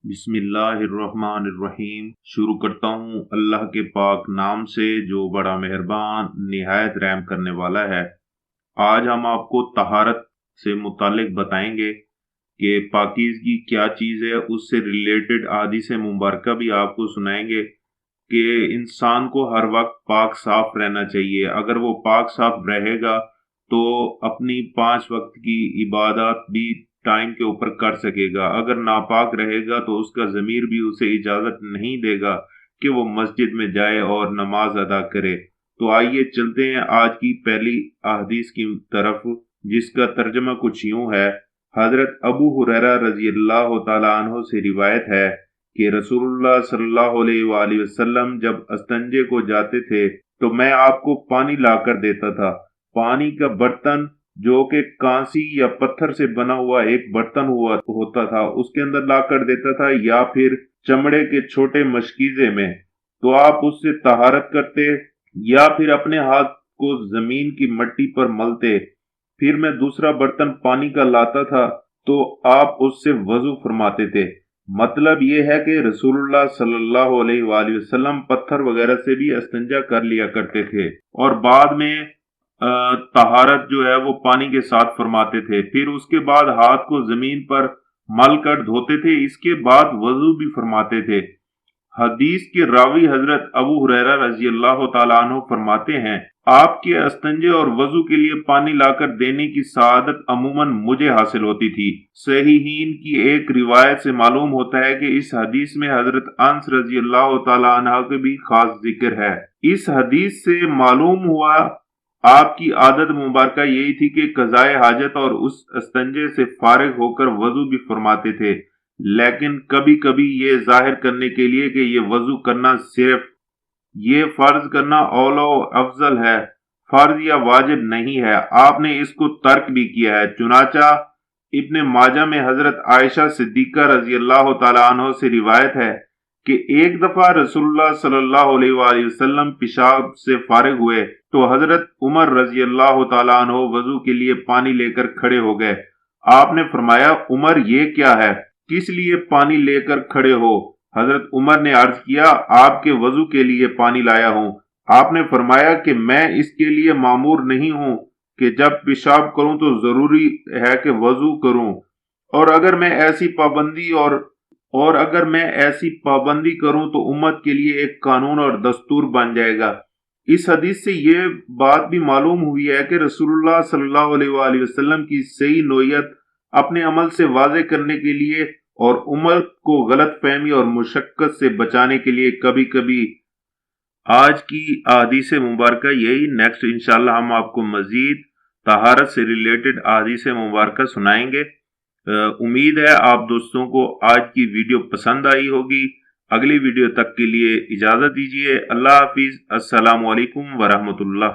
बिस्मिल्लाहिर्रहमानिर्रहीम। शुरू करता हूँ अल्लाह के पाक नाम से जो बड़ा मेहरबान निहायत रहम करने वाला है। आज हम आपको तहारत से मुतालिक बताएंगे कि पाकीज़गी क्या चीज़ है। उससे रिलेटेड हदीस मुबारक भी आपको सुनाएंगे कि इंसान को हर वक्त पाक साफ रहना चाहिए। अगर वो पाक साफ रहेगा तो अपनी 5 वक्त की इबादत भी टाइम के ऊपर कर सकेगा। अगर नापाक रहेगा तो उसका ज़मीर भी उसे इजाज़त नहीं देगा कि वो मस्जिद में जाए और नमाज अदा करे। तो आइए चलते हैं आज की पहली हदीस की तरफ, जिसका तर्जमा कुछ यूं है। हजरत अबू हुरैरा रजी अल्लाह तआला अन्हु से रिवायत है कि रसूलुल्लाह सल्लल्लाहु अलैहि वसल्लम जब अस्तंजे को जाते थे तो मैं आपको पानी लाकर देता था। पानी का बर्तन जो कि कांसी या पत्थर से बना हुआ एक बर्तन होता था, उसके अंदर लाकर देता था, या फिर चमड़े के छोटे मशकीजे में, तो आप उससे तहारत करते या फिर अपने हाथ को जमीन की मट्टी पर मलते। फिर मैं दूसरा बर्तन पानी का लाता था तो आप उससे वजू फरमाते थे। मतलब ये है कि रसूलुल्लाह सल्लल्लाहु अलैहि वसल्लम पत्थर वगैरह से भी इस्तिंजा कर लिया करते थे और बाद में तहारत जो है वो पानी के साथ फरमाते थे। फिर उसके बाद हाथ को जमीन पर मल कर धोते थे, इसके बाद वजू भी फरमाते थे। हदीस के रावी हजरत अबू हुरैरा रजी अल्लाह तआला अन्हु फरमाते हैं, आपके अस्तंजे और वजू के लिए पानी लाकर देने की सआदत अमूमन मुझे हासिल होती थी। सहीहीन की एक रिवायत से मालूम होता है कि इस हदीस में हजरत अनस रजी अल्लाह तआला अन्हा के भी खास जिक्र है। इस हदीस से मालूम हुआ आपकी आदत मुबारक यही थी कि कज़ाए हाजत और उस अस्तंजे से फारिग होकर वजू भी फरमाते थे, लेकिन कभी कभी ये जाहिर करने के लिए कि ये वजू करना सिर्फ ये फर्ज करना औला अफजल है, फर्ज या वाजिब नहीं है, आपने इसको तर्क भी किया है। चुनाचा इब्ने माजा में हजरत आयशा सिद्दीका रजी अल्लाह तआला अन्हा से रिवायत है कि एक दफा रसूलुल्लाह सल्लल्लाहु अलैहि वसल्लम पेशाब से फारिग हुए तो हजरत उमर रजी अल्लाह तआला अन्हु वजू के लिए पानी लेकर खड़े हो गए। आपने फरमाया, उमर ये क्या है, किस लिए पानी लेकर खड़े हो? हजरत उमर ने अर्ज किया, आपके वजू के लिए पानी लाया हूं। आपने फरमाया कि मैं इसके लिए मामूर नहीं हूं कि जब पेशाब करूं तो जरूरी है कि वजू करूं, और अगर मैं ऐसी पाबंदी करूं तो उम्मत के लिए एक कानून और दस्तूर बन जाएगा। इस हदीस से ये बात भी मालूम हुई है कि रसूलुल्लाह सल्लल्लाहु अलैहि वसल्लम की सही नोयत अपने अमल से वाज़े करने के लिए और उम्मत को गलत फहमी और मुशक्कत से बचाने के लिए कभी कभी आज की हदीस मुबारक यही। नेक्स्ट इंशाल्लाह हम आपको मजीद तहारत से रिलेटेड हदीस मुबारक सुनाएंगे। उम्मीद है आप दोस्तों को आज की वीडियो पसंद आई होगी। अगली वीडियो तक के लिए इजाजत दीजिए। अल्लाह हाफिज। अस्सलामु अलैकुम वरहमतुल्लाह।